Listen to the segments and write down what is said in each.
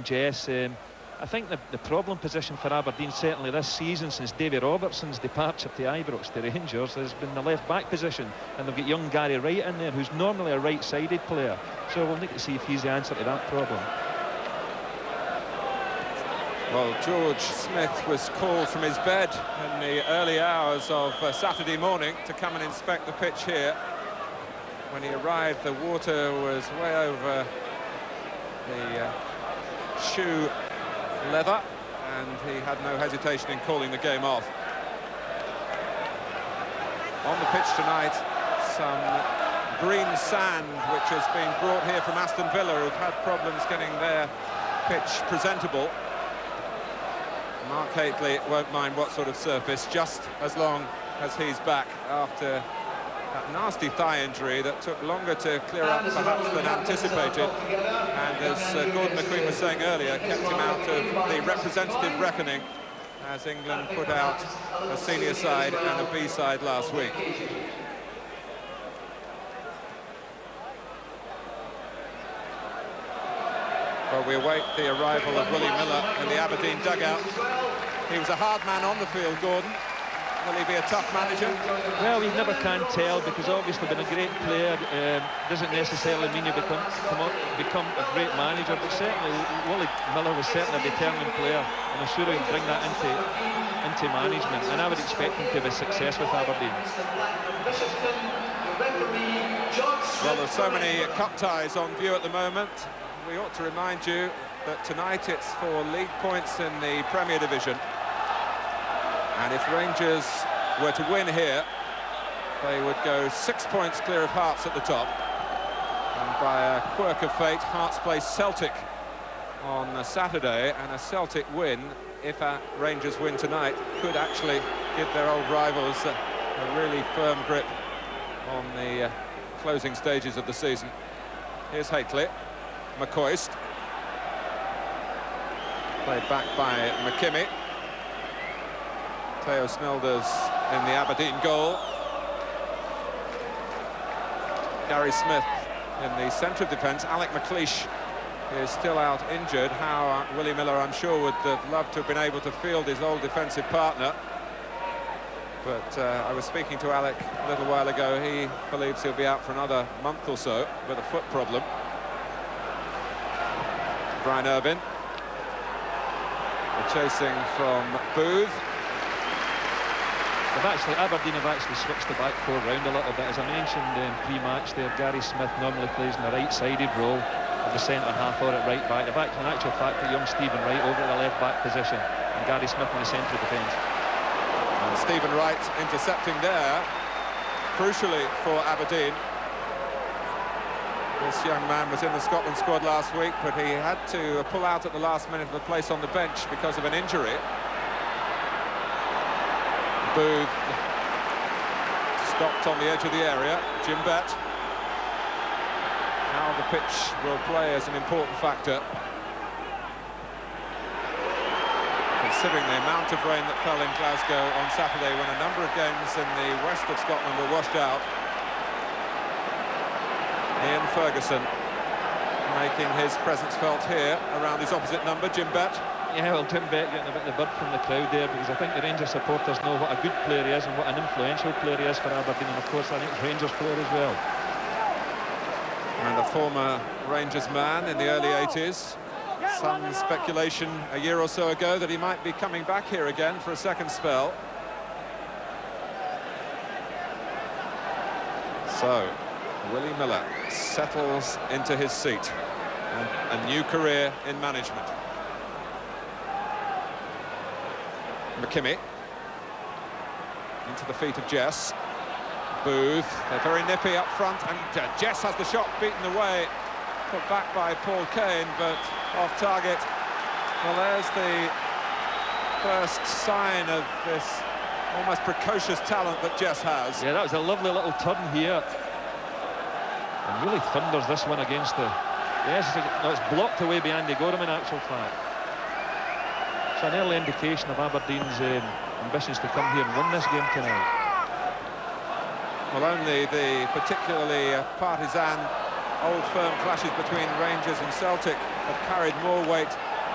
mentioned Jess. I think the problem position for Aberdeen certainly this season, since Davy Robertson's departure to Ibrox to Rangers, has been the left-back position, and they've got young Gary Wright in there, who's normally a right-sided player. So we'll need to see if he's the answer to that problem. Well, George Smith was called from his bed in the early hours of Saturday morning to come and inspect the pitch here. When he arrived, the water was way over the shoe leather, and he had no hesitation in calling the game off. On the pitch tonight, some green sand which has been brought here from Aston Villa, who've had problems getting their pitch presentable. Mark Hateley won't mind what sort of surface, just as long as he's back after that nasty thigh injury that took longer to clear up perhaps than anticipated, and as Gordon McQueen was saying earlier, kept him out of the representative reckoning as England put out a senior side and a B side last week. Well, we await the arrival of Willie Miller in the Aberdeen dugout. He was a hard man on the field, Gordon. Will he be a tough manager? Well, you never can tell, because obviously being a great player doesn't necessarily mean you become a great manager, but certainly Willie Miller was certainly a determined player, and I'm sure he'll bring that into management, and I would expect him to have a success with Aberdeen. Well, there's so many cup ties on view at the moment. We ought to remind you that tonight it's for league points in the Premier Division. And if Rangers were to win here, they would go 6 points clear of Hearts at the top. And by a quirk of fate, Hearts play Celtic on Saturday, and a Celtic win, if Rangers win tonight, could actually give their old rivals a really firm grip on the closing stages of the season. Here's Hateley. McCoist. Played back by McKimmie. Theo Snelders in the Aberdeen goal. Gary Smith in the centre of defence. Alec McLeish is still out injured. How Willie Miller, I'm sure, would have loved to have been able to field his old defensive partner. But I was speaking to Alec a little while ago. He believes he'll be out for another month or so with a foot problem. Brian Irvin. The chasing from Booth. Aberdeen have actually switched the back four round a little bit. As I mentioned pre-match there, Gary Smith normally plays in the right-sided role of the centre half or at right back. They've actually, in actual fact, put young Stephen Wright over at the left back position, and Gary Smith in the centre of defence. And Stephen Wright intercepting there, crucially for Aberdeen. This young man was in the Scotland squad last week, but he had to pull out at the last minute of a place on the bench because of an injury. Booth stopped on the edge of the area. Jim Bett. How the pitch will play is an important factor, considering the amount of rain that fell in Glasgow on Saturday, when a number of games in the west of Scotland were washed out. Ian Ferguson making his presence felt here around his opposite number, Jim Bett. Yeah, well, Jim Bett getting a bit of the bird from the crowd there, because I think the Rangers supporters know what a good player he is and what an influential player he is for Aberdeen, and of course I think Rangers player as well. And a former Rangers man in the early 80s. Some speculation a year or so ago that he might be coming back here again for a second spell. So, Willie Miller settles into his seat and a new career in management. McKimmie into the feet of Jess. Booth, they're very nippy up front, and Jess has the shot beaten away, put back by Paul Kane, but off target. Well, there's the first sign of this almost precocious talent that Jess has. Yeah, that was a lovely little turn here, and really thunders this one against the... Yes, it's blocked away by Andy Gorham in actual fact. It's an early indication of Aberdeen's ambitions to come here and win this game tonight. Well, only the particularly partisan old firm clashes between Rangers and Celtic have carried more weight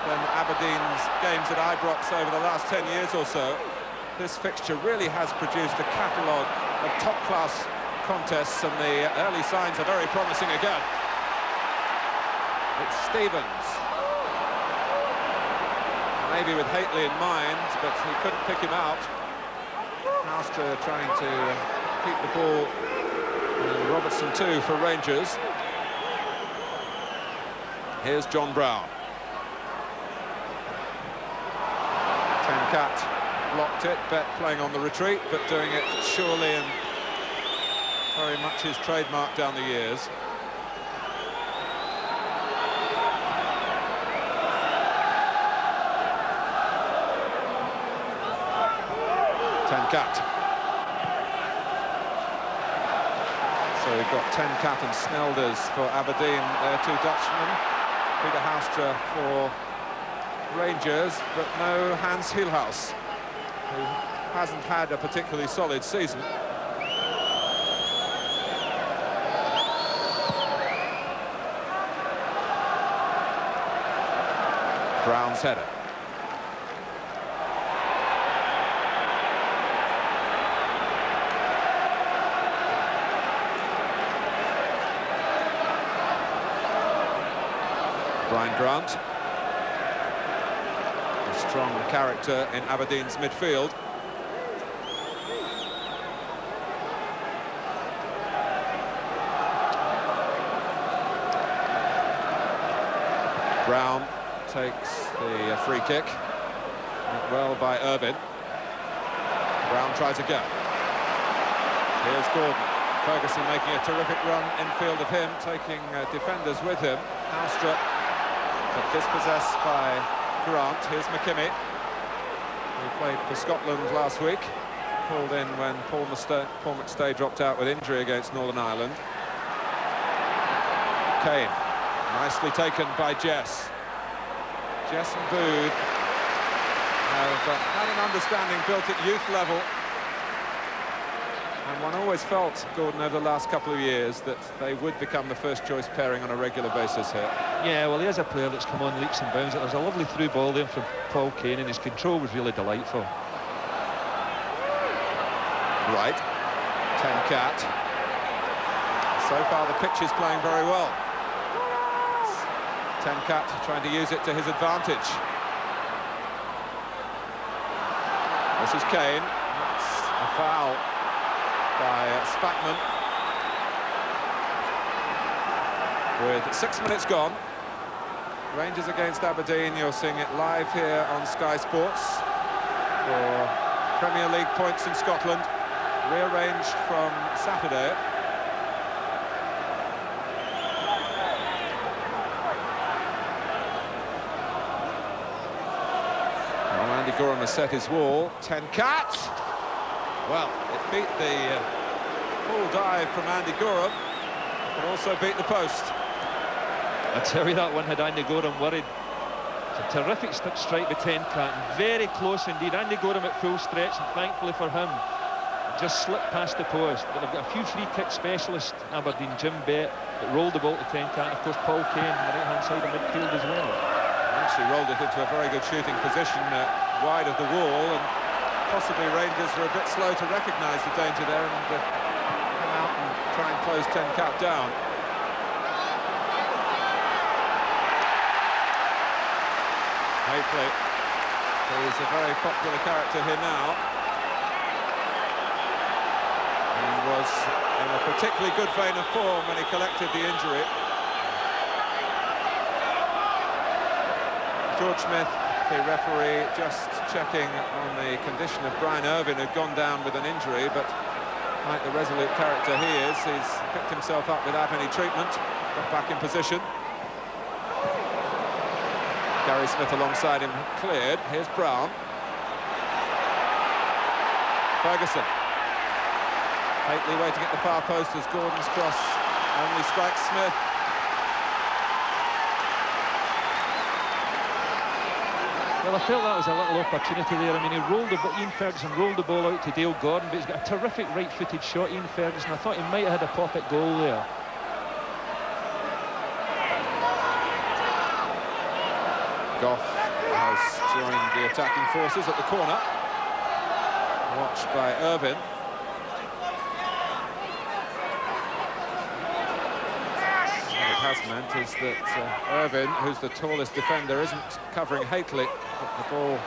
than Aberdeen's games at Ibrox over the last 10 years or so. This fixture really has produced a catalogue of top-class contests, and the early signs are very promising again. It's Stevens. Maybe with Haitley in mind, but he couldn't pick him out. Houstra trying to keep the ball. Robertson too for Rangers. Here's John Brown. Tenkat blocked it, Bet playing on the retreat, but doing it surely and very much his trademark down the years. Tenkat. So we've got Tenkat and Snelders for Aberdeen, they're two Dutchmen. Peter Houstra for Rangers, but no Hans Hielhaus, who hasn't had a particularly solid season. Brown's header. Brian Grant, a strong character in Aberdeen's midfield. Brown takes the free kick. Well by Irvin. Brown tries again. Here's Gordon. Ferguson making a terrific run infield of him, taking defenders with him. Houstra, but dispossessed by Grant. Here's McKimmie, who played for Scotland last week. Pulled in when Paul McStay dropped out with injury against Northern Ireland. Kane, nicely taken by Jess. Jess and Bood have had an understanding built at youth level. And one always felt, Gordon, over the last couple of years, that they would become the first-choice pairing on a regular basis here. Yeah, well, he is a player that's come on leaps and bounds. There's a lovely through ball there from Paul Kane, and his control was really delightful. Right, Tenkat. So far, the pitch is playing very well. Tenkat trying to use it to his advantage. This is Kane. That's a foul by Spackman. With 6 minutes gone, Rangers against Aberdeen. You're seeing it live here on Sky Sports for Premier League points in Scotland, rearranged from Saturday. Well, Andy Gorham has set his wall. Tenkat. Well, it beat the full dive from Andy Gorham, but also beat the post. I tell you, that one had Andy Gorham worried. It's a terrific strike by Tenkat, very close indeed. Andy Gorham at full stretch, and thankfully for him, just slipped past the post. But they've got a few free kick specialists, Aberdeen, Jim Bett, that rolled the ball to Tenkat, and of course Paul Kane on the right-hand side of midfield as well. Actually rolled it into a very good shooting position, wide of the wall, and possibly Rangers were a bit slow to recognise the danger there and come out and try and close Tenkat down. Haitley, who is a very popular character here now, and was in a particularly good vein of form when he collected the injury. George Smith, the referee, just checking on the condition of Brian Irvin, who'd gone down with an injury, but like the resolute character he is, he's picked himself up without any treatment, got back in position. Gary Smith alongside him, cleared. Here's Brown. Ferguson. Haitley waiting at the far post as Gordon's cross only strikes Smith. Well, I felt that was a little opportunity there. I mean, Ian Ferguson rolled the ball out to Dale Gordon, but he's got a terrific right-footed shot, Ian Ferguson. I thought he might have had a pop at goal there. Goff has joined the attacking forces at the corner. Watched by Irvin. What it has meant is that Irvin, who's the tallest defender, isn't covering Haitley, but the ball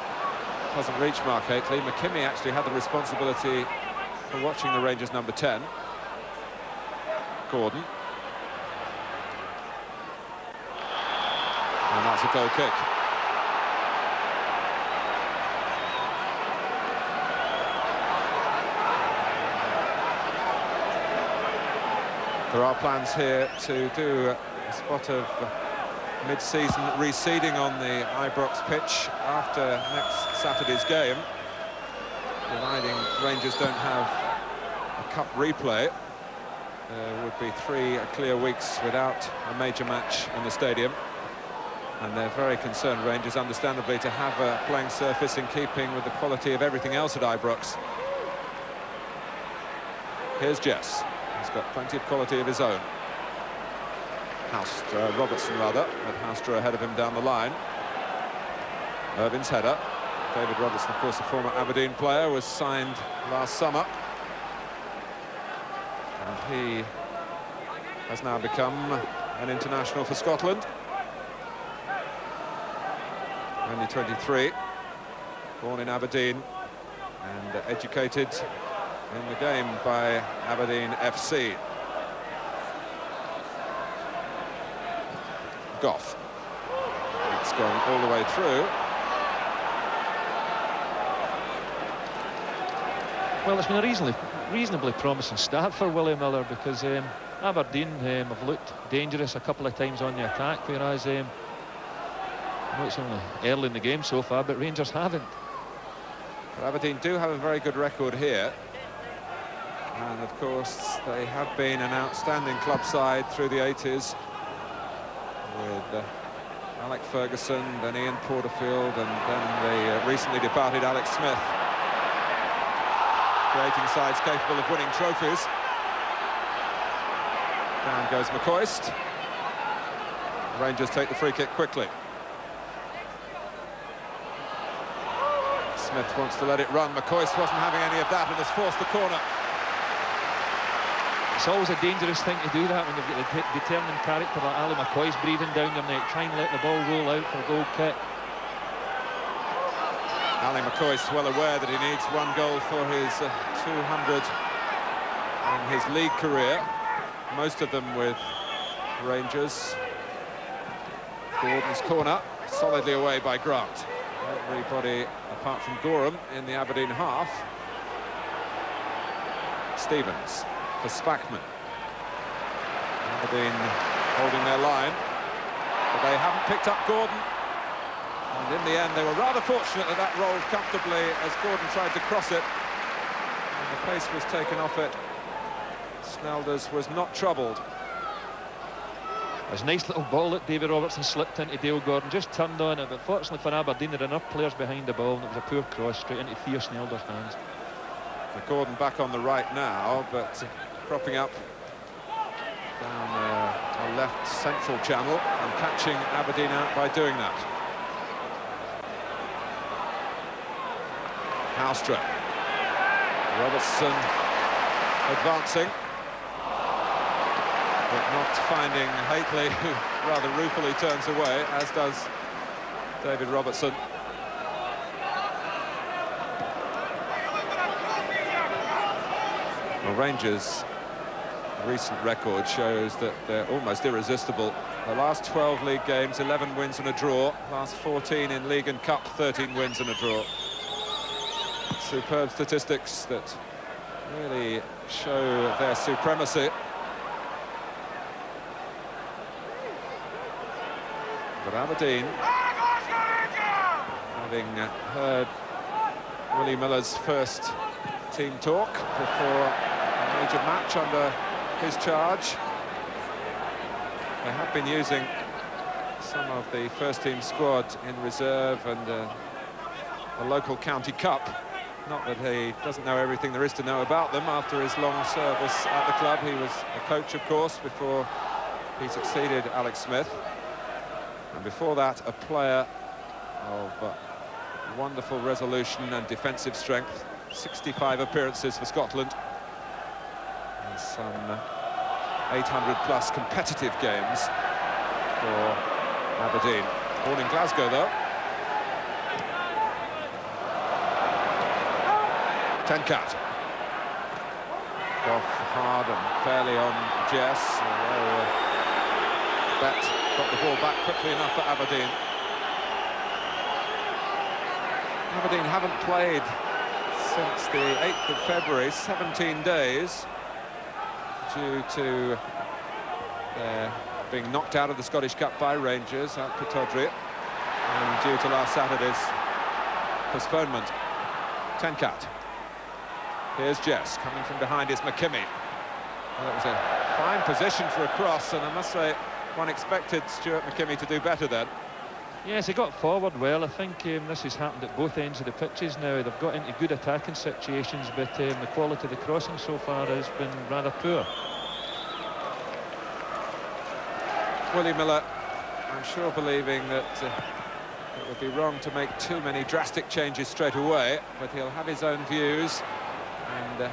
doesn't reach Mark Haitley. McKimmie actually had the responsibility for watching the Rangers number 10. Gordon. And that's a goal kick. There are plans here to do a spot of mid-season reseeding on the Ibrox pitch after next Saturday's game, providing Rangers don't have a cup replay. There would be 3 clear weeks without a major match in the stadium, and they're very concerned, Rangers, understandably, to have a playing surface in keeping with the quality of everything else at Ibrox. Here's Jess. He's got plenty of quality of his own. Robertson, rather, with Houstra ahead of him down the line. Irvin's header. David Robertson, of course, a former Aberdeen player, was signed last summer. And he has now become an international for Scotland. Only 23, born in Aberdeen and educated in the game by Aberdeen FC. Goff. It's gone all the way through. Well, it's been a reasonably promising start for Willie Miller, because Aberdeen have looked dangerous a couple of times on the attack, whereas I know it's only early in the game so far, but Rangers haven't. But Aberdeen do have a very good record here. And of course, they have been an outstanding club side through the 80s with Alec Ferguson, then Ian Porterfield, and then the recently departed Alex Smith, creating sides capable of winning trophies. Down goes McCoist. Rangers take the free kick quickly. Smith wants to let it run. McCoist wasn't having any of that and has forced the corner. It's always a dangerous thing to do that when you've got a determined character like Ali McCoist breathing down your neck. Try and let the ball roll out for a goal kick. Ali McCoist well aware that he needs 1 goal for his 200 in his league career, most of them with Rangers. Gordon's corner, solidly away by Grant. Everybody apart from Gorham in the Aberdeen half. Stevens for Spackman. Aberdeen holding their line, but they haven't picked up Gordon. And in the end, they were rather fortunate that that rolled comfortably as Gordon tried to cross it. And the pace was taken off it. Snelders was not troubled. It was a nice little ball that David Robertson slipped into Dale Gordon, just turned on it, but fortunately for Aberdeen, there were enough players behind the ball, and it was a poor cross straight into Theo Snelders' hands. Gordon back on the right now, but propping up down a left central channel and catching Aberdeen out by doing that. Houstra. Robertson advancing, but not finding Haitley, who rather ruefully turns away, as does David Robertson. Well, Rangers' recent record shows that they're almost irresistible. The last 12 league games, 11 wins and a draw. Last 14 in league and cup, 13 wins and a draw. Superb statistics that really show their supremacy. But Aberdeen, having heard Willie Miller's first team talk before a major match under his charge, they have been using some of the first team squad in reserve and a local county cup. Not that he doesn't know everything there is to know about them after his long service at the club. He was a coach, of course, before he succeeded Alex Smith. And before that, a player of wonderful resolution and defensive strength. 65 appearances for Scotland. And some 800+ competitive games for Aberdeen. Born in Glasgow, though. 10 cat. Off hard and fairly on Jess. Bet got the ball back quickly enough for Aberdeen. Aberdeen haven't played since the 8th of February, 17 days, due to their being knocked out of the Scottish Cup by Rangers at Pittodrie, and due to last Saturday's postponement. 10 cat. Here's Jess, coming from behind is McKimmie. Well, that was a fine position for a cross, and I must say, one expected Stuart McKimmie to do better then. Yes, he got forward well. I think this has happened at both ends of the pitches now. They've got into good attacking situations, but the quality of the crossing so far has been rather poor. Willie Miller, I'm sure, believing that it would be wrong to make too many drastic changes straight away, but he'll have his own views. And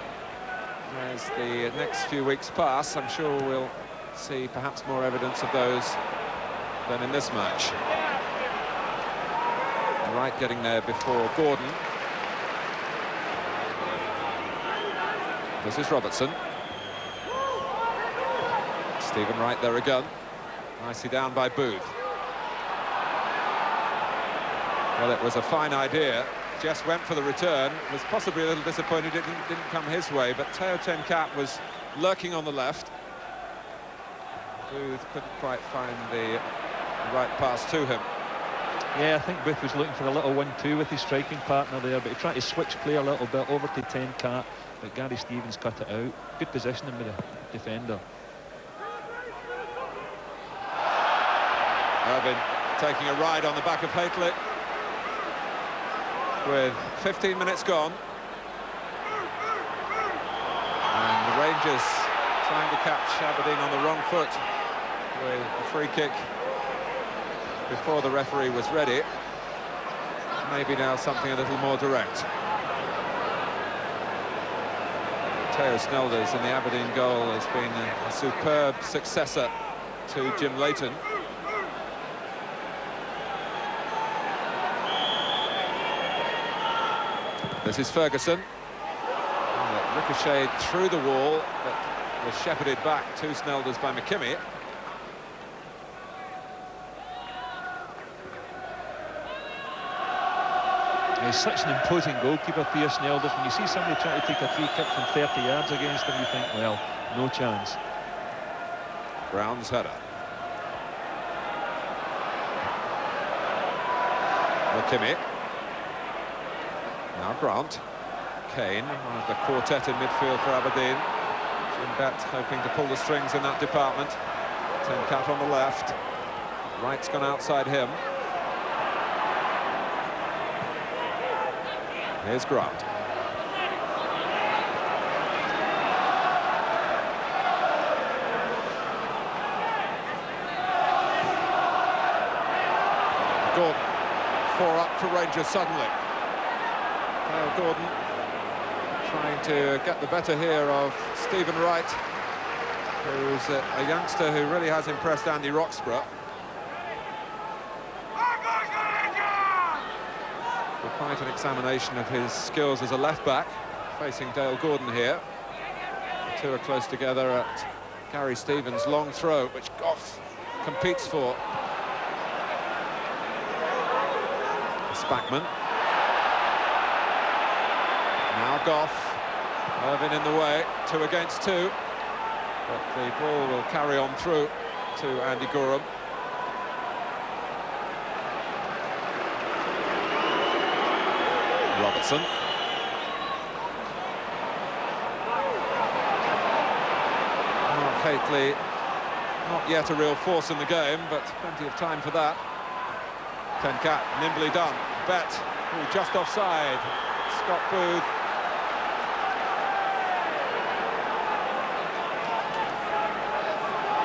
as the next few weeks pass, I'm sure we'll see perhaps more evidence of those than in this match. Wright getting there before Gordon. This is Robertson. Stephen Wright there again. Nicely down by Booth. Well, it was a fine idea. Jess went for the return, was possibly a little disappointed it didn't come his way, but Teo Ten Cat was lurking on the left. Booth couldn't quite find the right pass to him. Yeah, I think Booth was looking for a little 1-2 with his striking partner there, but he tried to switch play a little bit over to Ten Cat, but Gary Stevens cut it out. Good positioning with the defender. Irvin taking a ride on the back of Haitley. With 15 minutes gone. And the Rangers trying to catch Aberdeen on the wrong foot with a free kick before the referee was ready. Maybe now something a little more direct. Theo Snelders in the Aberdeen goal has been a superb successor to Jim Leighton. This is Ferguson. And it ricocheted through the wall, but was shepherded back to Snelders by McKimmie. He's such an imposing goalkeeper, Theo Snelders. When you see somebody trying to take a free kick from 30 yards against him, you think, well, no chance. Brown's header. McKimmie. Now Grant. Kane, one of the quartet in midfield for Aberdeen. Jim Bett hoping to pull the strings in that department. Ten Cat on the left. Wright's gone outside him. Here's Grant. Gordon. 4 up for Rangers suddenly. Now Gordon trying to get the better here of Stephen Wright, who's a youngster who really has impressed Andy Roxburgh. Quite an examination of his skills as a left-back, facing Dale Gordon here. The two are close together at Gary Stevens' long throw, which Goff competes for. Spackman. Now Goff. Irvin in the way, 2 against 2. But the ball will carry on through to Andy Gorham. Robertson. Mark Haitley, not yet a real force in the game, but plenty of time for that. Ten Cat, nimbly done. Bett, just offside. Scott Booth.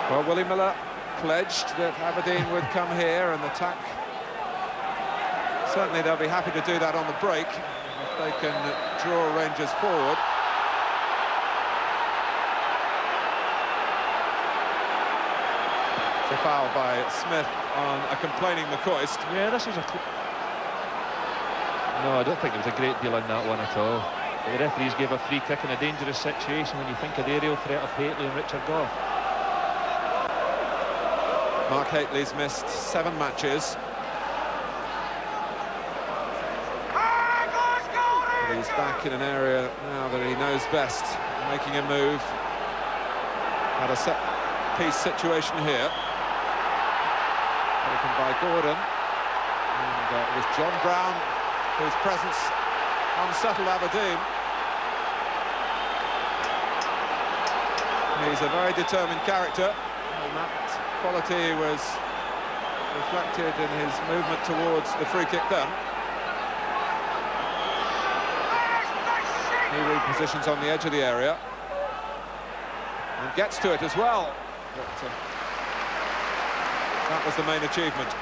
Well, Willie Miller pledged that Aberdeen would come here and attack Certainly they'll be happy to do that on the break if they can draw Rangers forward. It's a foul by Smith on a complaining McCoist. Yeah, this was a... No, I don't think there was a great deal in that one at all. The referees gave a free kick in a dangerous situation when you think of the aerial threat of Hateley and Richard Gough. Mark Hateley's missed 7 matches. But he's back in an area now that he knows best, making a move. Had a set-piece situation here. Taken by Gordon. And it was John Brown whose presence unsettled Aberdeen. He's a very determined character, and that quality was reflected in his movement towards the free kick then. He repositions on the edge of the area and gets to it as well. But, that was the main achievement.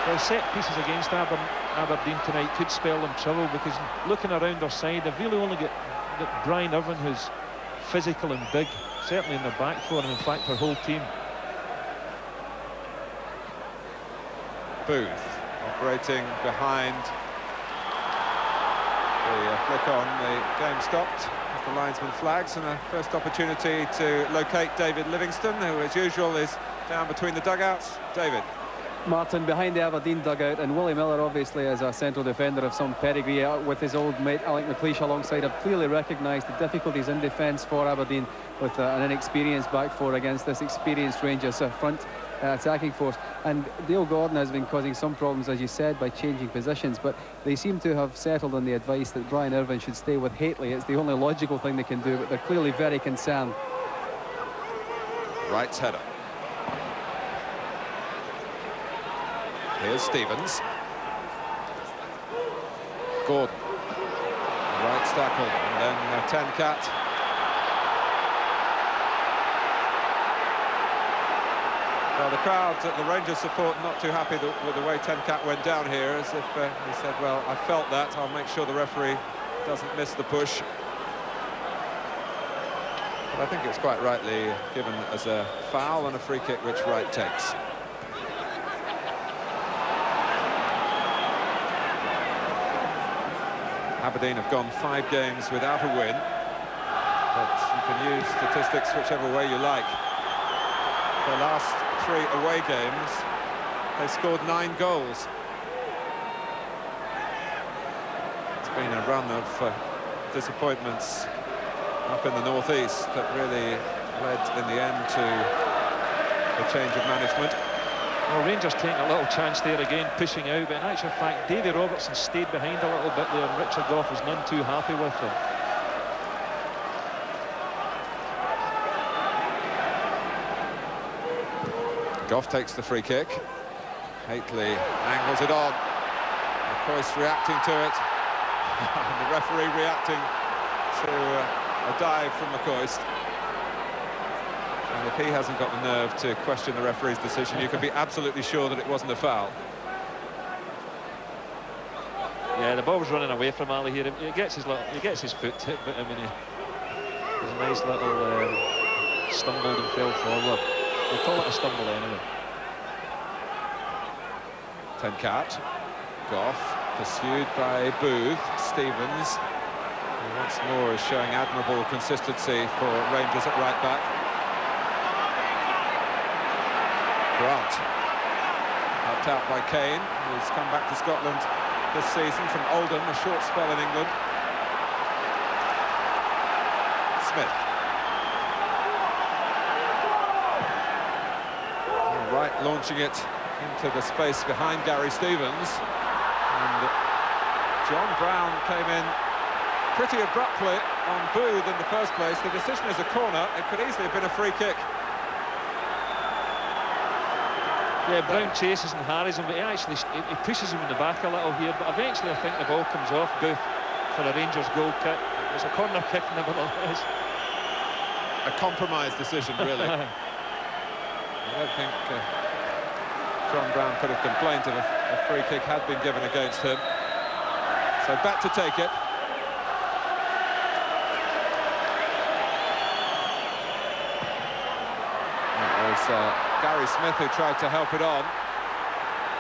Well, set pieces against Aberdeen tonight could spell them trouble, because looking around their side, they've really only got Brian Irvine, who's physical and big, certainly in their back four, and in fact their whole team. Booth operating behind the flick on. The game stopped as the linesman flags, and a first opportunity to locate David Livingston, who as usual is down between the dugouts. David. Martin, behind the Aberdeen dugout, and Willie Miller obviously as a central defender of some pedigree with his old mate Alec McLeish alongside, have clearly recognised the difficulties in defence for Aberdeen with an inexperienced back four against this experienced Rangers front attacking force. And Dale Gordon has been causing some problems, as you said, by changing positions, but they seem to have settled on the advice that Brian Irvine should stay with Hateley. It's the only logical thing they can do, but they're clearly very concerned. Wright's header. Here's Stevens. Gordon. Wright's tackle, and then Ten-Cat. Well, the crowd, the Rangers support, not too happy with the way Ten-Cat went down here, as if he said, well, I felt that, I'll make sure the referee doesn't miss the push. But I think it's quite rightly given as a foul and a free kick which Wright takes. Aberdeen have gone 5 games without a win, but you can use statistics whichever way you like. The last 3 away games, they scored 9 goals. It's been a run of disappointments up in the northeast that really led in the end to a change of management. Well, Rangers taking a little chance there again, pushing out, but in actual fact, Davy Robertson stayed behind a little bit there, and Richard Gough was none too happy with him. Gough takes the free kick. Hateley angles it on. McCoist reacting to it. And the referee reacting to a dive from McCoist. And if he hasn't got the nerve to question the referee's decision, you can be absolutely sure that it wasn't a foul. Yeah, the ball's running away from Ali here. He gets his foot hit, but I mean, there's a nice little stumbled and fell forward. We'll call it a stumble anyway. Ten-Cat. Gough pursued by Booth. Stevens, who once more is showing admirable consistency for Rangers at right back. Grant, helped out by Kane, who's come back to Scotland this season from Oldham, a short spell in England. Smith. Wright launching it into the space behind Gary Stevens. And John Brown came in pretty abruptly on Booth in the first place. The decision is a corner. It could easily have been a free kick. Yeah, Brown chases and harries him, but he pushes him in the back a little here, but eventually I think the ball comes off Booth for a Rangers goal kick. It's a corner kick nevertheless. a compromise decision, really. I don't think John Brown could have complained if a free kick had been given against him. So back to take it. It was Gary Smith who tried to help it on.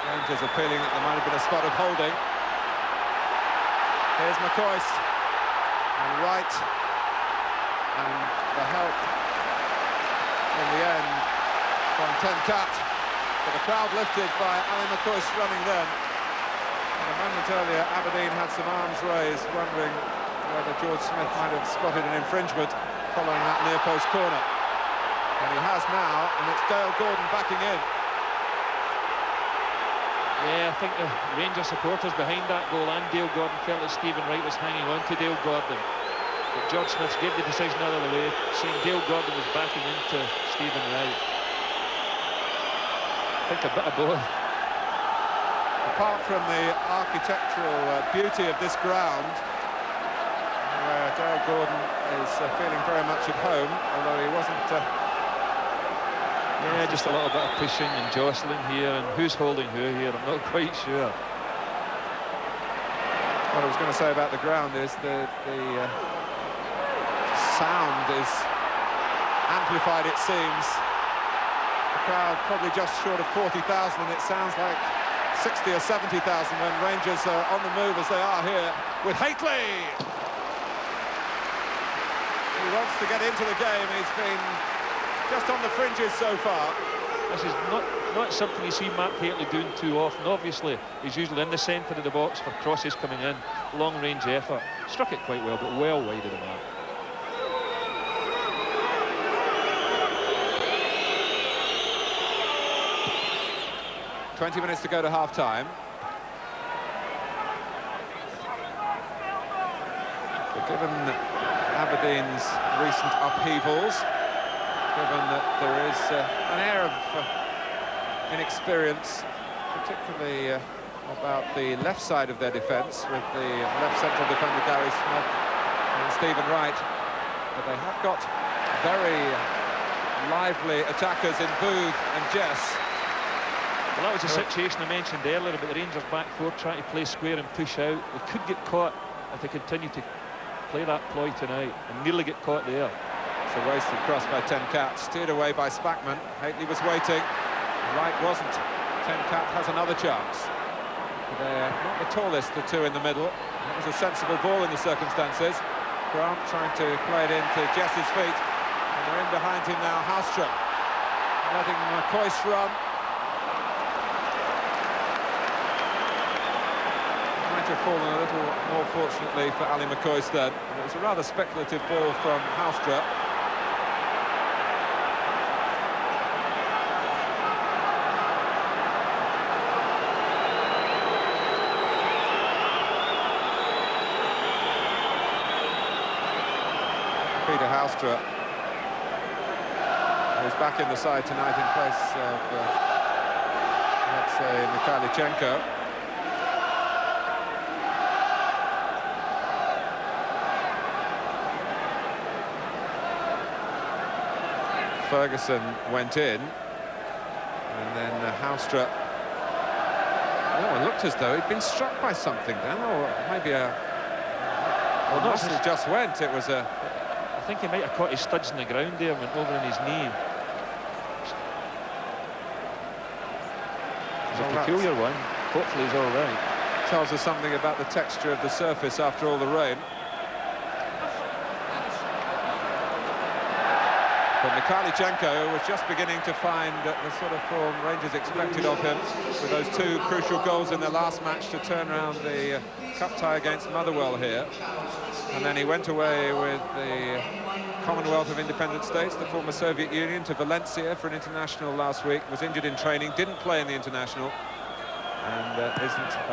Rangers appealing that there might have been a spot of holding. Here's McCoist. And Wright. And the help in the end from Tenkat. But the crowd lifted by Ali McCoist running then. And a moment earlier, Aberdeen had some arms raised, wondering whether George Smith might have spotted an infringement following that near-post corner. And he has now, and it's Dale Gordon backing in. Yeah, I think the Rangers supporters behind that goal and Dale Gordon felt that Stephen Wright was hanging on to Dale Gordon. But George Smith gave the decision out of the way, seeing Dale Gordon was backing into Stephen Wright. I think a bit of both. Apart from the architectural beauty of this ground, where Dale Gordon is feeling very much at home, although he wasn't... yeah, just a little bit of pushing and jostling here, and who's holding who here, I'm not quite sure. What I was going to say about the ground is the sound is amplified, it seems. The crowd probably just short of 40,000, and it sounds like 60 or 70,000 when Rangers are on the move as they are here with Haitley. He wants to get into the game. He's been just on the fringes so far. This is not something you see Mark Haitley doing too often. Obviously, he's usually in the centre of the box for crosses coming in. Long-range effort. Struck it quite well, but well wide of the mark. "20 minutes to go to half-time. Given Aberdeen's recent upheavals, given that there is an air of inexperience, particularly about the left side of their defence, with the left central defender Gary Smith and Stephen Wright, but they have got very lively attackers in Booth and Jess. Well, that was the situation I mentioned earlier about the Rangers back four trying to play square and push out. They could get caught if they continue to play that ploy tonight, and nearly get caught there. It's a wasted cross by Tenkat, steered away by Spackman. Haitley was waiting, Wright wasn't. Tenkat has another chance. They're not the tallest, the two in the middle. That was a sensible ball in the circumstances. Grant trying to play it into Jess's feet, and they're in behind him now, Haustra. Letting McCoist run. Might have fallen a little more fortunately for Ali McCoist then. And it was a rather speculative ball from Haustra. Peter Haustra, who's back in the side tonight in place of, let's say, Mikhailichenko. Ferguson went in, and then Haustra. Oh, it looked as though he'd been struck by something then, or maybe a muscle just went. It was a... I think he might have caught his studs in the ground there and went over on his knee. It's a peculiar one. Hopefully he's all right. Tells us something about the texture of the surface after all the rain. But Mikhailichenko was just beginning to find the sort of form Rangers expected of him, with those two crucial goals in their last match to turn around the cup tie against Motherwell here. And then he went away with the Commonwealth of Independent States, the former Soviet Union, to Valencia for an international last week. Was injured in training, didn't play in the international, and isn't